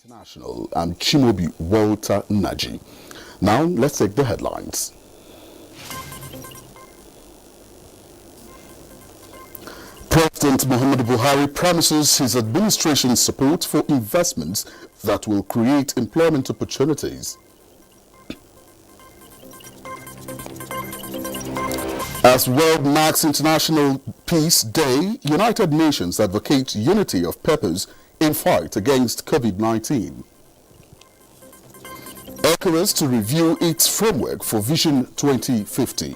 International, I'm Chimobi Walter Naji. Now, let's take the headlines. President Muhammadu Buhari promises his administration's support for investments that will create employment opportunities. As World marks International Peace Day, United Nations advocates unity of purpose in fight against COVID-19. ECOWAS to review its framework for Vision 2050.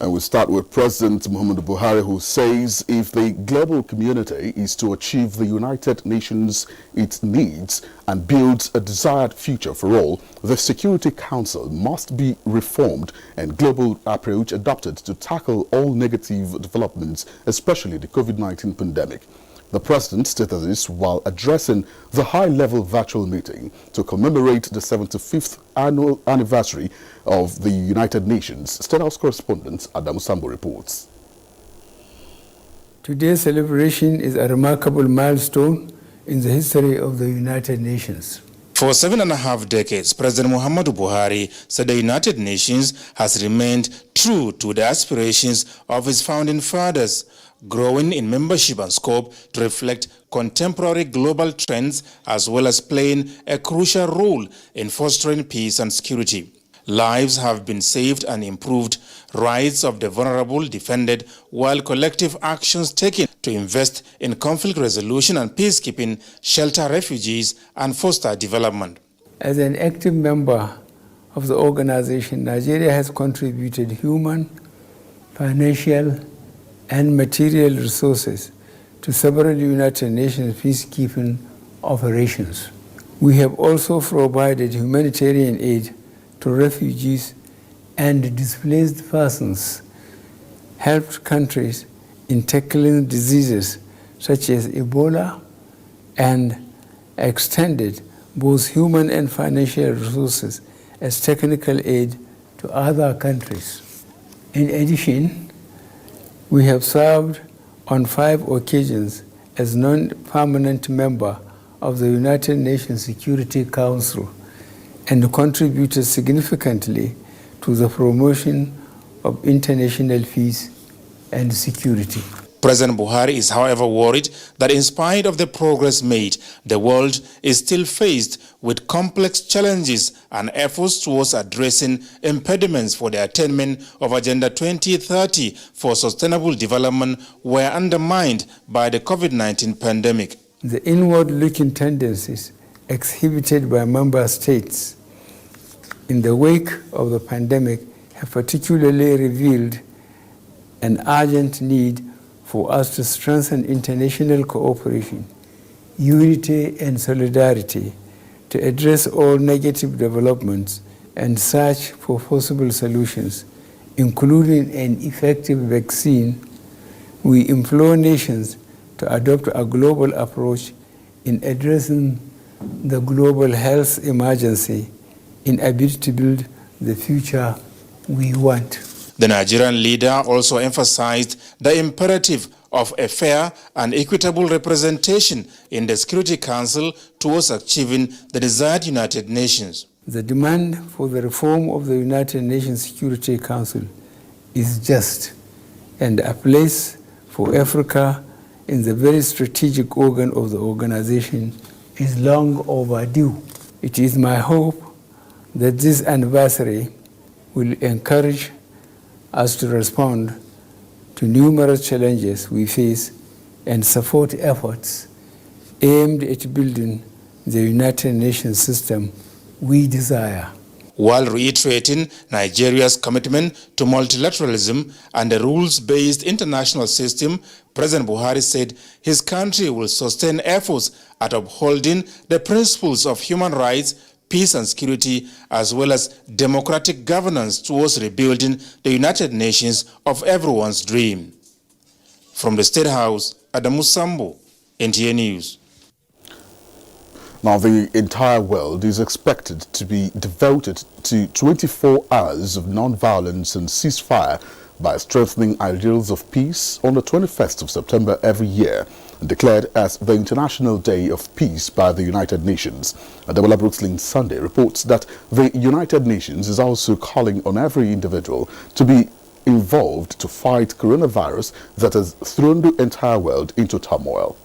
And we start with President Muhammadu Buhari, who says if the global community is to achieve the United Nations its needs and build a desired future for all, the Security Council must be reformed and global approach adopted to tackle all negative developments, especially the COVID-19 pandemic. The president stated this while addressing the high-level virtual meeting to commemorate the 75th annual anniversary of the United Nations. State House correspondent Adamu Sambo reports. Today's celebration is a remarkable milestone in the history of the United Nations. For 7.5 decades, President Muhammadu Buhari said the United Nations has remained true to the aspirations of its founding fathers, growing in membership and scope to reflect contemporary global trends, as well as playing a crucial role in fostering peace and security. Lives have been saved and improved, rights of the vulnerable defended, while collective actions taken to invest in conflict resolution and peacekeeping, shelter refugees, and foster development. As an active member of the organization, Nigeria has contributed human, financial, and material resources to several United Nations peacekeeping operations. We have also provided humanitarian aid to refugees and displaced persons, helped countries in tackling diseases such as Ebola, and extended both human and financial resources as technical aid to other countries. In addition, we have served on 5 occasions as non-permanent member of the United Nations Security Council and contributed significantly to the promotion of international peace and security. President Buhari is, however, worried that in spite of the progress made, the world is still faced with complex challenges, and efforts towards addressing impediments for the attainment of Agenda 2030 for sustainable development were undermined by the COVID-19 pandemic. The inward-looking tendencies exhibited by member states in the wake of the pandemic have particularly revealed an urgent need for us to strengthen international cooperation, unity, and solidarity to address all negative developments and search for possible solutions, including an effective vaccine. We implore nations to adopt a global approach in addressing the global health emergency in a bid to build the future we want. The Nigerian leader also emphasized the imperative of a fair and equitable representation in the Security Council towards achieving the desired United Nations. The demand for the reform of the United Nations Security Council is just, and a place for Africa in the very strategic organ of the organization is long overdue. It is my hope that this anniversary will encourage us to respond to numerous challenges we face and support efforts aimed at building the United Nations system we desire. While reiterating Nigeria's commitment to multilateralism and a rules-based international system, President Buhari said his country will sustain efforts at upholding the principles of human rights, peace and security, as well as democratic governance towards rebuilding the United Nations of everyone's dream. From the State House, Adamu Sambo, NTA News. Now, the entire world is expected to be devoted to 24 hours of non-violence and ceasefire by strengthening ideals of peace on the 21st of September every year, declared as the International Day of Peace by the United Nations. Adebola Brookslyn Sunday reports that the United Nations is also calling on every individual to be involved to fight coronavirus that has thrown the entire world into turmoil.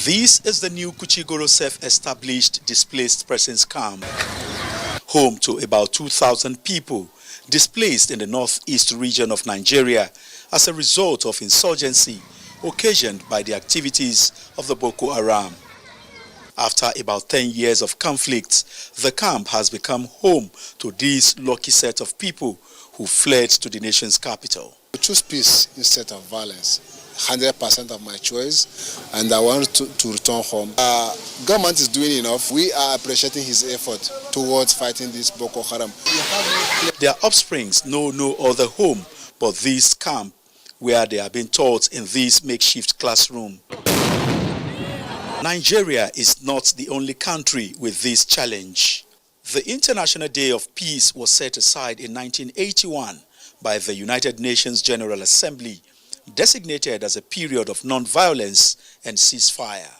This is the new Kuchigoro self-established displaced persons camp, home to about 2,000 people displaced in the northeast region of Nigeria as a result of insurgency occasioned by the activities of the Boko Haram. After about 10 years of conflict, the camp has become home to this lucky set of people who fled to the nation's capital. I choose peace instead of violence. 100% of my choice, and I want to return home. Government is doing enough. We are appreciating his effort towards fighting this Boko Haram. Their offsprings know no other home but this camp, where they are being taught in this makeshift classroom. Nigeria is not the only country with this challenge. The International Day of Peace was set aside in 1981 by the United Nations General Assembly, designated as a period of non-violence and ceasefire.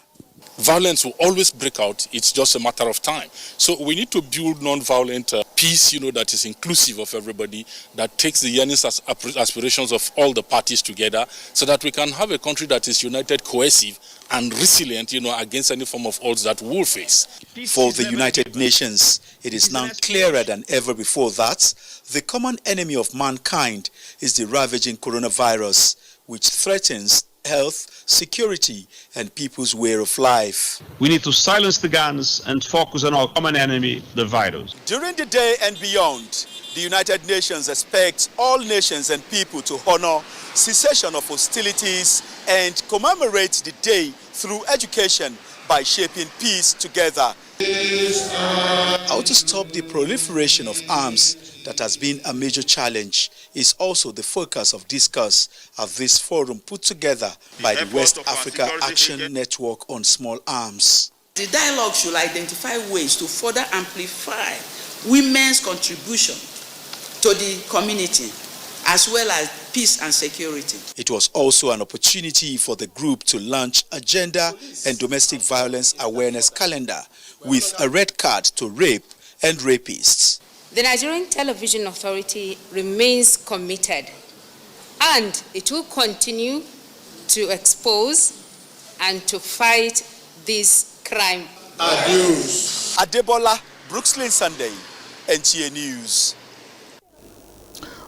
Violence will always break out. It's just a matter of time. So we need to build non-violent peace, that is inclusive of everybody, that takes the yearnings, aspirations of all the parties together, so that we can have a country that is united, cohesive, and resilient, against any form of odds that we'll face. For the United Nations, it is now clearer than ever before that the common enemy of mankind is the ravaging coronavirus, which threatens health, security, and people's way of life. We need to silence the guns and focus on our common enemy, the virus. During the day and beyond, the United Nations expects all nations and people to honor cessation of hostilities and commemorate the day through education by shaping peace together. How to stop the proliferation of arms that has been a major challenge is also the focus of discourse at this forum put together by the West Africa Action Network on Small Arms. The dialogue should identify ways to further amplify women's contribution to the community, as well as peace and security. It was also an opportunity for the group to launch a gender and domestic violence awareness calendar with a red card to rape and rapists. The Nigerian Television Authority remains committed, and it will continue to expose and to fight this crime. Abuse. Adebola Brookslyn Sunday, NTA News.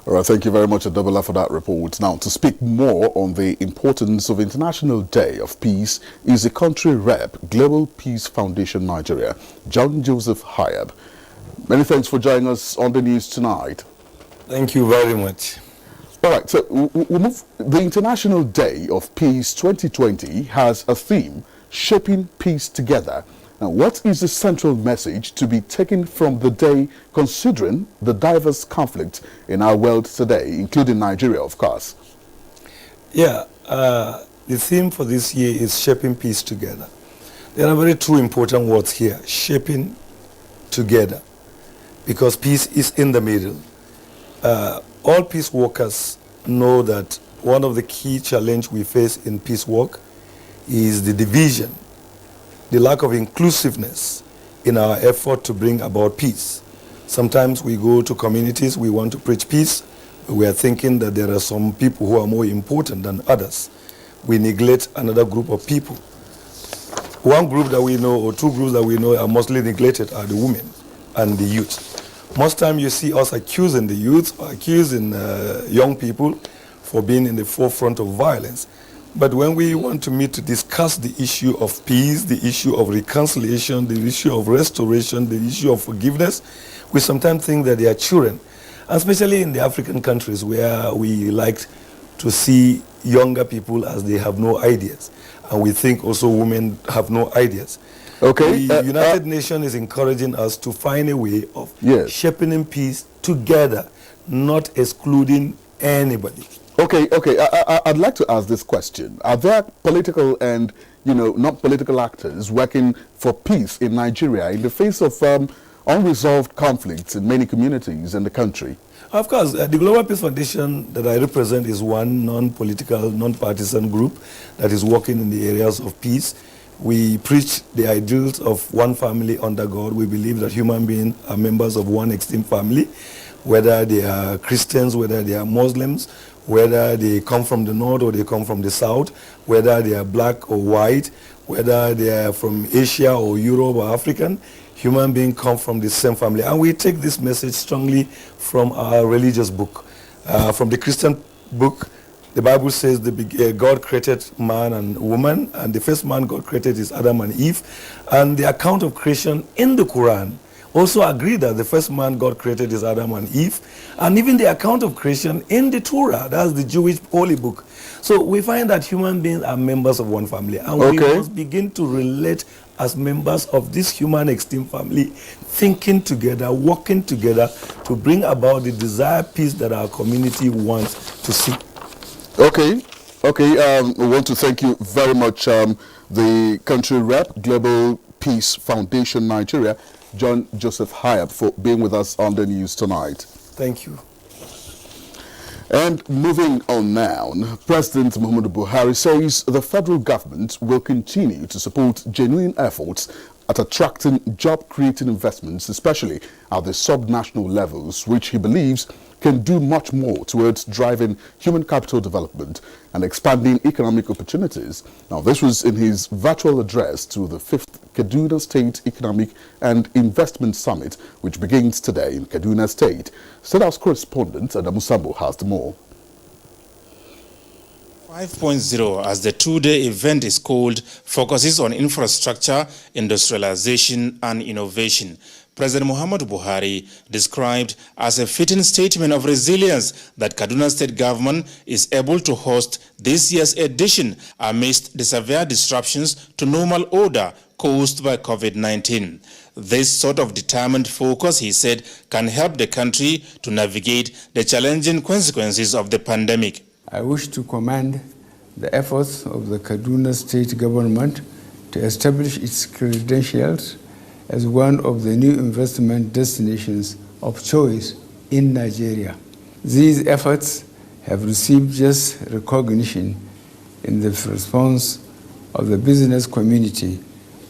All right, thank you very much, Adebola, for that report. Now, to speak more on the importance of International Day of Peace is the country rep, Global Peace Foundation Nigeria, John Joseph Hayab. Many thanks for joining us on the news tonight. Thank you very much. All right, so we'll move. The International Day of Peace 2020 has a theme, Shaping Peace Together. Now, what is the central message to be taken from the day, considering the diverse conflict in our world today, including Nigeria, of course? Yeah, the theme for this year is Shaping Peace Together. There are very two important words here, shaping together, because peace is in the middle. All peace workers know that one of the key challenges we face in peace work is the division, the lack of inclusiveness in our effort to bring about peace. Sometimes we go to communities, we want to preach peace, we are thinking that there are some people who are more important than others. We neglect another group of people. One group that we know, or two groups that we know are mostly neglected are the women and the youth. Most time you see us accusing the youth, or accusing young people for being in the forefront of violence. But when we want to meet to discuss the issue of peace, the issue of reconciliation, the issue of restoration, the issue of forgiveness, we sometimes think that they are children, especially in the African countries where we like to see younger people as they have no ideas. And we think also women have no ideas. Okay. The United Nations is encouraging us to find a way of yes. shaping peace together, not excluding anybody. Okay. I'd like to ask this question. Are there political and, not political actors working for peace in Nigeria in the face of unresolved conflicts in many communities in the country? Of course, the Global Peace Foundation that I represent is one non-political, non-partisan group that is working in the areas of peace. We preach the ideals of one family under God. We believe that human beings are members of one extinct family, whether they are Christians, whether they are Muslims, whether they come from the north or they come from the south, whether they are black or white, whether they are from Asia or Europe or African. Human beings come from the same family. And we take this message strongly from our religious book. From the Christian book, the Bible says God created man and woman, and the first man God created is Adam and Eve. And the account of creation in the Quran also agree that the first man God created is Adam and Eve. And even the account of creation in the Torah, that's the Jewish holy book. So we find that human beings are members of one family. And we must begin to relate as members of this human extinct family, thinking together, working together to bring about the desired peace that our community wants to see. Okay. We want to thank you very much, the country rep, Global Peace Foundation Nigeria, John Joseph Hayab, for being with us on the news tonight. Thank you. And moving on now, President Muhammadu Buhari says the federal government will continue to support genuine efforts at attracting job-creating investments, especially at the sub-national levels, which he believes can do much more towards driving human capital development and expanding economic opportunities. Now, this was in his virtual address to the 5th Kaduna State Economic and Investment Summit, which begins today in Kaduna State. State House correspondent Adamu Sambo has the more. 5.0, as the two-day event is called, focuses on infrastructure, industrialization and innovation. President Muhammadu Buhari described as a fitting statement of resilience that Kaduna State government is able to host this year's edition amidst the severe disruptions to normal order caused by COVID-19. This sort of determined focus, he said, can help the country to navigate the challenging consequences of the pandemic. I wish to commend the efforts of the Kaduna State government to establish its credentials as one of the new investment destinations of choice in Nigeria. These efforts have received just recognition in the response of the business community,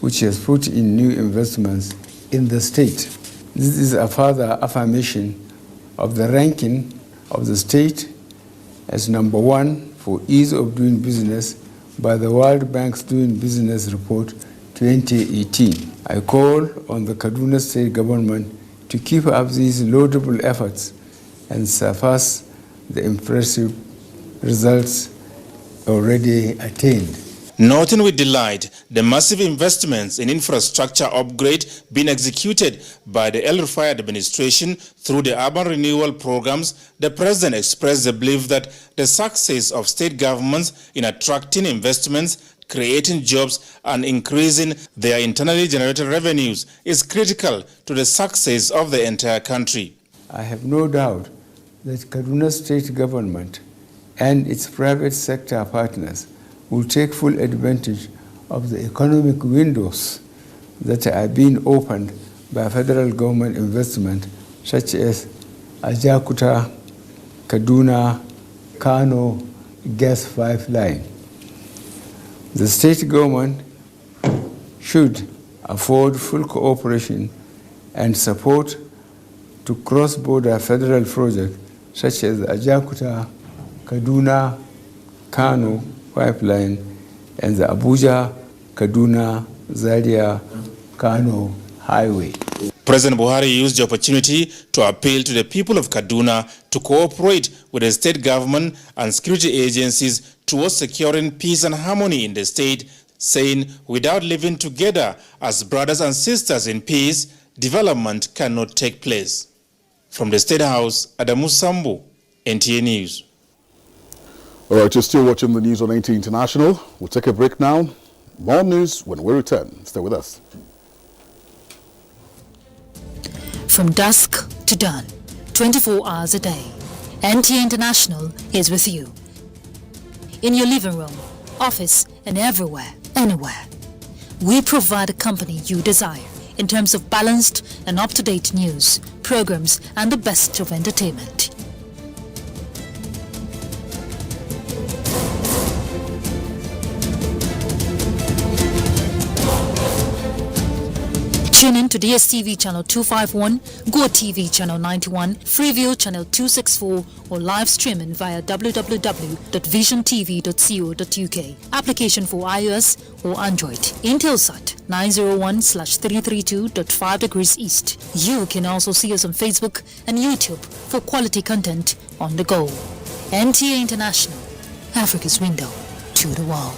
which has put in new investments in the state. This is a further affirmation of the ranking of the state as number one for ease of doing business by the World Bank's Doing Business Report 2018. I call on the Kaduna State government to keep up these laudable efforts and surpass the impressive results already attained. Noting with delight the massive investments in infrastructure upgrade being executed by the El-Rufai administration through the urban renewal programs, the president expressed the belief that the success of state governments in attracting investments, creating jobs and increasing their internally generated revenues is critical to the success of the entire country. I have no doubt that Kaduna State government and its private sector partners will take full advantage of the economic windows that are being opened by federal government investment, such as Ajakuta, Kaduna, Kano gas pipeline. The state government should afford full cooperation and support to cross-border federal projects such as the Ajakuta, Kaduna, Kano pipeline and the Abuja, Kaduna, Zaria, Kano highway. President Buhari used the opportunity to appeal to the people of Kaduna to cooperate with the state government and security agencies towards securing peace and harmony in the state, saying, without living together as brothers and sisters in peace, development cannot take place. From the State House, Adamu Sambo, NTA News. All right, you're still watching the news on NTA International. We'll take a break now. More news when we return. Stay with us. From dusk to dawn, 24 hours a day, NTA International is with you. In your living room, office, and everywhere, anywhere. We provide the company you desire in terms of balanced and up-to-date news, programs, and the best of entertainment. Tune in to DSTV channel 251, GoTV channel 91, Freeview channel 264, or live streaming via www.visiontv.co.uk. Application for iOS or Android. Intelsat 901/332.5 degrees east. You can also see us on Facebook and YouTube for quality content on the go. NTA International, Africa's window to the world.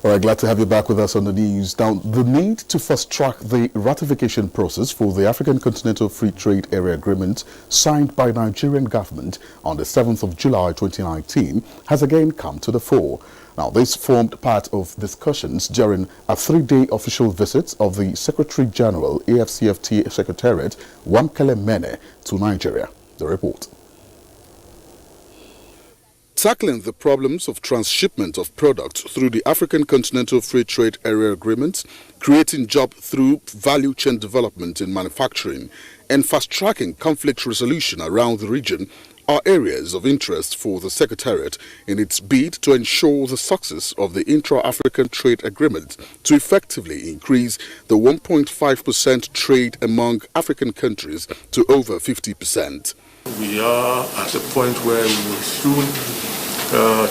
All right, glad to have you back with us on the news. Now, the need to fast-track the ratification process for the African Continental Free Trade Area Agreement signed by Nigerian government on the 7th of July 2019 has again come to the fore. Now, this formed part of discussions during a 3-day official visit of the Secretary General, AFCFTA Secretariat, Wamkele Mene, to Nigeria. The report. Tackling the problems of transshipment of products through the African Continental Free Trade Area Agreement, creating jobs through value chain development in manufacturing, and fast-tracking conflict resolution around the region are areas of interest for the Secretariat in its bid to ensure the success of the Intra-African Trade Agreement to effectively increase the 1.5% trade among African countries to over 50%. We are at a point where we will soon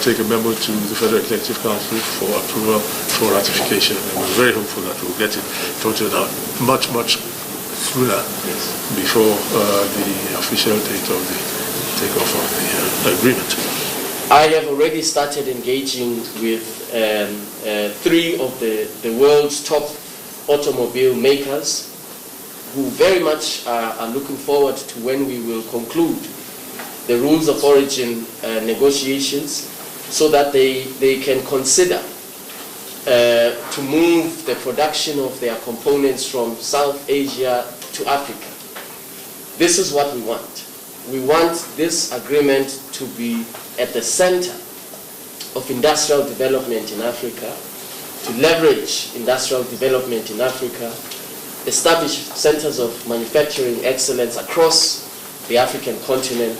take a memo to the Federal Executive Council for approval for ratification, and we're very hopeful that we'll get it sorted out much sooner before the official date of the takeoff of the agreement. I have already started engaging with 3 of the world's top automobile makers, who very much are looking forward to when we will conclude the rules of origin negotiations, so that they can consider to move the production of their components from South Asia to Africa. This is what we want. We want this agreement to be at the center of industrial development in Africa, to leverage industrial development in Africa, establish centers of manufacturing excellence across the African continent.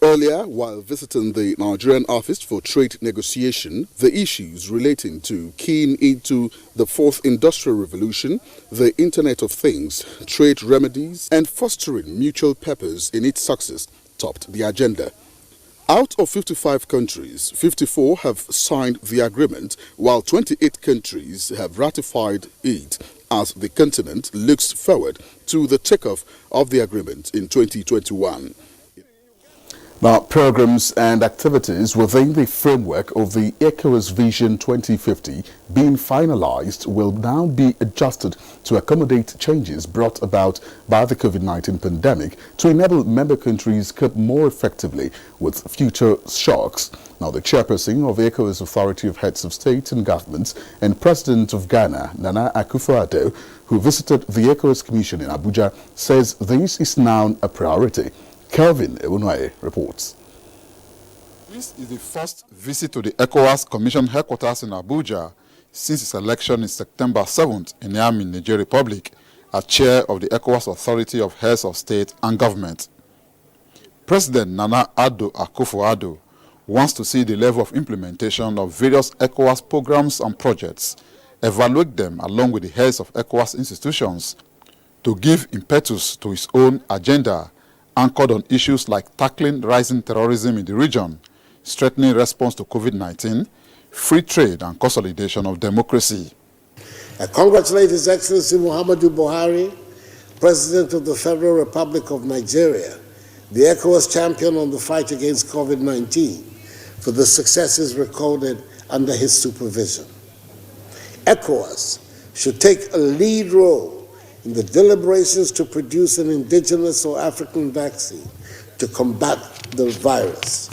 Earlier, while visiting the Nigerian Office for Trade Negotiation, the issues relating to keying into the 4th Industrial Revolution, the Internet of Things, trade remedies, and fostering mutual purpose in its success topped the agenda. Out of 55 countries, 54 have signed the agreement, while 28 countries have ratified it, as the continent looks forward to the takeoff of the agreement in 2021. Now, programs and activities within the framework of the ECOWAS Vision 2050 being finalized will now be adjusted to accommodate changes brought about by the COVID-19 pandemic to enable member countries cope more effectively with future shocks. Now, the chairperson of ECOWAS Authority of Heads of State and Governments and President of Ghana, Nana Akufo-Addo, who visited the ECOWAS Commission in Abuja, says this is now a priority. Kelvin Ewunwaye reports. This is the first visit to the ECOWAS Commission headquarters in Abuja since its election in September 7th in Niamey, Niger Republic, as chair of the ECOWAS Authority of Heads of State and Government. President Nana Addo Akufo-Addo wants to see the level of implementation of various ECOWAS programs and projects, evaluate them along with the heads of ECOWAS institutions to give impetus to his own agenda anchored on issues like tackling rising terrorism in the region, strengthening response to COVID-19, free trade and consolidation of democracy. I congratulate His Excellency Muhammadu Buhari, President of the Federal Republic of Nigeria, the ECOWAS champion on the fight against COVID-19, for the successes recorded under his supervision. ECOWAS should take a lead role in the deliberations to produce an indigenous or African vaccine to combat the virus.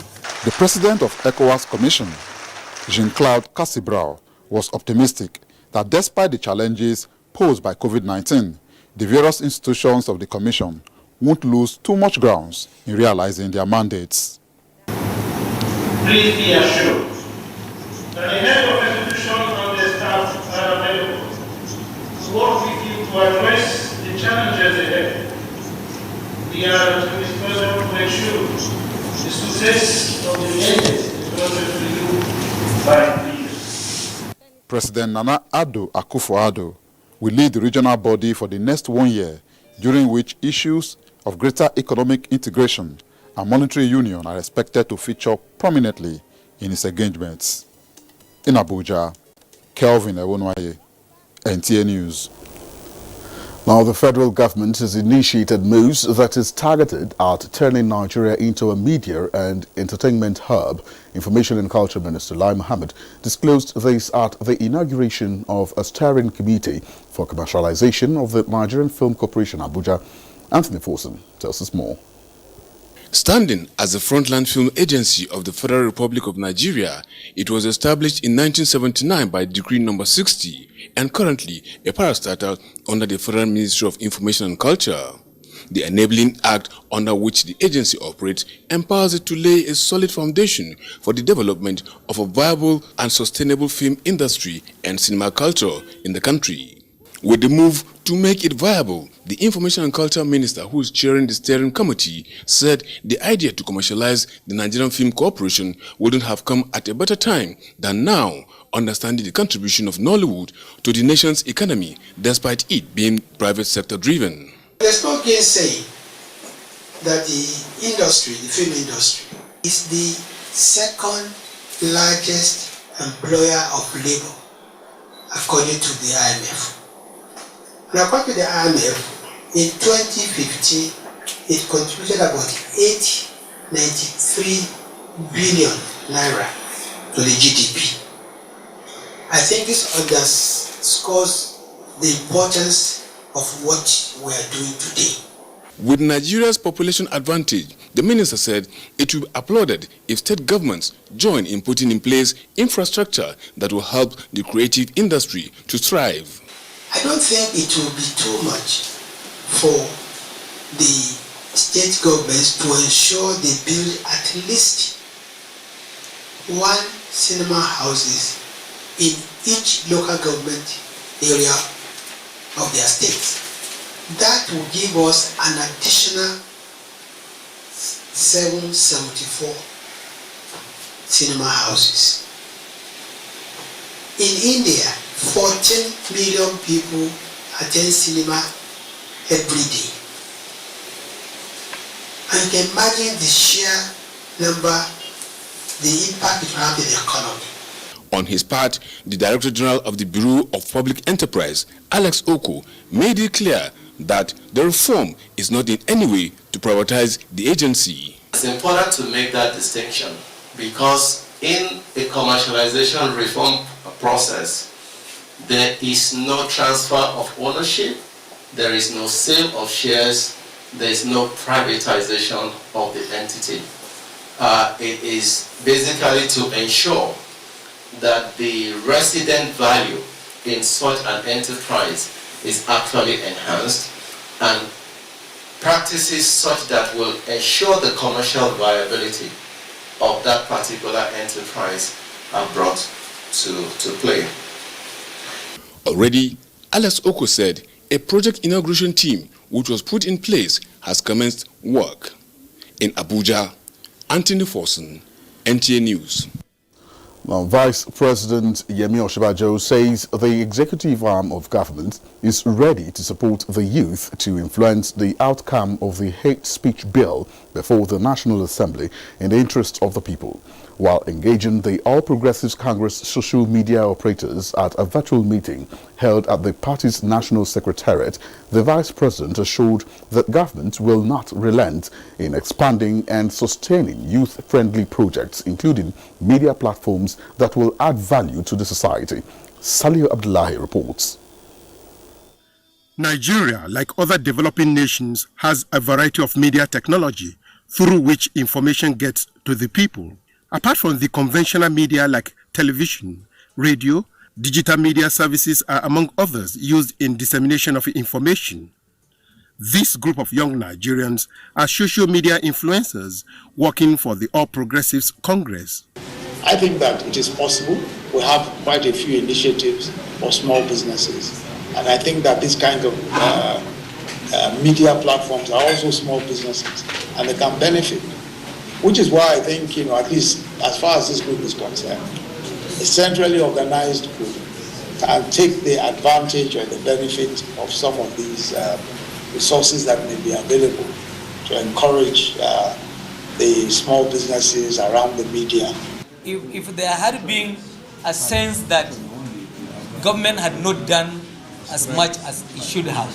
The president of ECOWAS Commission, Jean-Claude Cassibrau, was optimistic that despite the challenges posed by COVID-19, the various institutions of the Commission won't lose too much grounds in realizing their mandates. Please be assured that the head of institution and the staff are available to work with you to address the challenges ahead. We are at your disposal to make sure the success of the mandate is closer to you by years. President Nana Addo Akufo-Addo will lead the regional body for the next 1 year, during which issues of greater economic integration and monetary union are expected to feature prominently in his engagements. In Abuja, Kelvin Ewonwaye, NTA News. Now, the federal government has initiated moves that is targeted at turning Nigeria into a media and entertainment hub. Information and Culture Minister Lai Muhammad disclosed this at the inauguration of a steering committee for commercialization of the Nigerian Film Corporation, Abuja. Anthony Forson tells us more. Standing as the frontline film agency of the Federal Republic of Nigeria, it was established in 1979 by Decree No. 60 and currently a parastatal under the Federal Ministry of Information and Culture. The Enabling Act under which the agency operates empowers it to lay a solid foundation for the development of a viable and sustainable film industry and cinema culture in the country. With the move to make it viable, the Information and Culture Minister, who is chairing the steering committee, said the idea to commercialize the Nigerian Film Corporation wouldn't have come at a better time than now, understanding the contribution of Nollywood to the nation's economy, despite it being private sector driven. There's no gainsaying that the industry, the film industry, is the second largest employer of labor, according to the IMF. Now, according to the IMF, in 2015, it contributed about 893 billion naira to the GDP. I think this underscores the importance of what we are doing today. With Nigeria's population advantage, the minister said it will be applauded if state governments join in putting in place infrastructure that will help the creative industry to thrive. I don't think it will be too much for the state governments to ensure they build at least one cinema houses in each local government area of their state. That will give us an additional 774 cinema houses. In India, 14 million people attend cinema every day. And you can imagine the sheer number, the impact it will have in the economy. On his part, the Director General of the Bureau of Public Enterprise, Alex Oko, made it clear that the reform is not in any way to privatize the agency. It's important to make that distinction because in a commercialization reform process, there is no transfer of ownership, there is no sale of shares, there is no privatization of the entity. It is basically to ensure that the resident value in such an enterprise is actually enhanced and practices such that will ensure the commercial viability of that particular enterprise are brought to play. Already, Alex Oko said a project inauguration team which was put in place has commenced work. In Abuja, Anthony Forson, NTA News. Now, Vice President Yemi Osinbajo says the executive arm of government is ready to support the youth to influence the outcome of the hate speech bill before the National Assembly in the interest of the people. While engaging the All Progressives Congress social media operators at a virtual meeting held at the party's National Secretariat, the Vice President assured that government will not relent in expanding and sustaining youth-friendly projects, including media platforms that will add value to the society. Salih Abdullahi reports. Nigeria, like other developing nations, has a variety of media technology through which information gets to the people. Apart from the conventional media like television, radio, digital media services are among others used in dissemination of information. This group of young Nigerians are social media influencers working for the All Progressives Congress. I think that it is possible. We have quite a few initiatives for small businesses. And I think that this kind of media platforms are also small businesses and they can benefit. Which is why I think, at least as far as this group is concerned, a centrally organized group can take the advantage or the benefit of some of these resources that may be available to encourage the small businesses around the media. If there had been a sense that government had not done as much as it should have,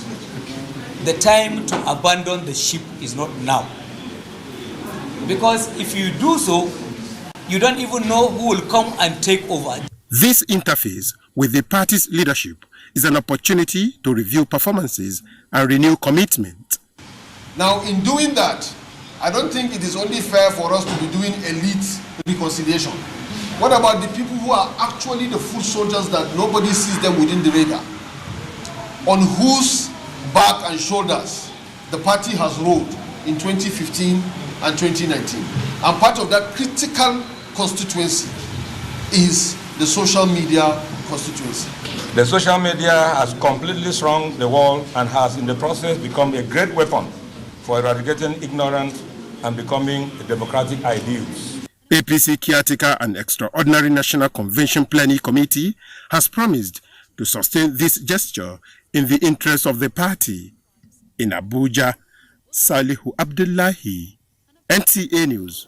the time to abandon the ship is not now. Because if you do so, you don't even know who will come and take over. This interface with the party's leadership is an opportunity to review performances and renew commitment. Now, in doing that, I don't think it is only fair for us to be doing elite reconciliation. What about the people who are actually the foot soldiers that nobody sees them within the radar? On whose back and shoulders the party has rolled in 2015 and 2019. And part of that critical constituency is the social media constituency. The social media has completely shrunk the world and has in the process become a great weapon for eradicating ignorance and becoming a democratic ideals. APC Caretaker and Extraordinary National Convention Planning Committee has promised to sustain this gesture in the interest of the party. In Abuja, Salihu Abdullahi, NTA News.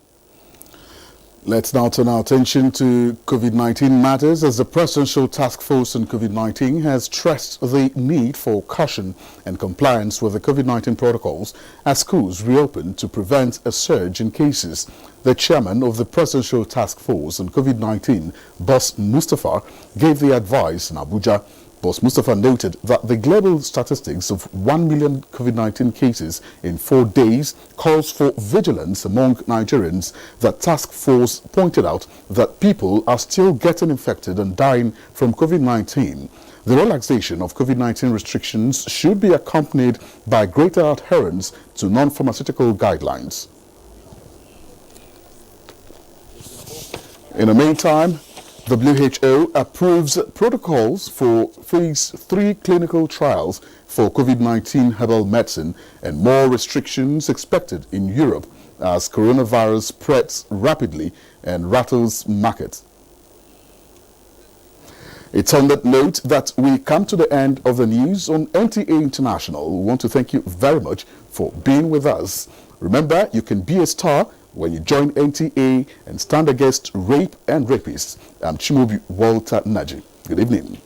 Let's now turn our attention to COVID-19 matters, as the Presidential Task Force on COVID-19 has stressed the need for caution and compliance with the COVID-19 protocols as schools reopen to prevent a surge in cases. The chairman of the Presidential Task Force on COVID-19, Boss Mustafa, gave the advice in Abuja. Boss Mustafa noted that the global statistics of 1 million COVID-19 cases in 4 days calls for vigilance among Nigerians. The task force pointed out that people are still getting infected and dying from COVID-19. The relaxation of COVID-19 restrictions should be accompanied by greater adherence to non-pharmaceutical guidelines. In the meantime, WHO approves protocols for phase 3 clinical trials for COVID-19 herbal medicine, and more restrictions expected in Europe as coronavirus spreads rapidly and rattles markets. It's on that note that we come to the end of the news on NTA International. We want to thank you very much for being with us. Remember, you can be a star when you join NTA and stand against rape and rapists. I'm Chimubi Walter Naji. Good evening.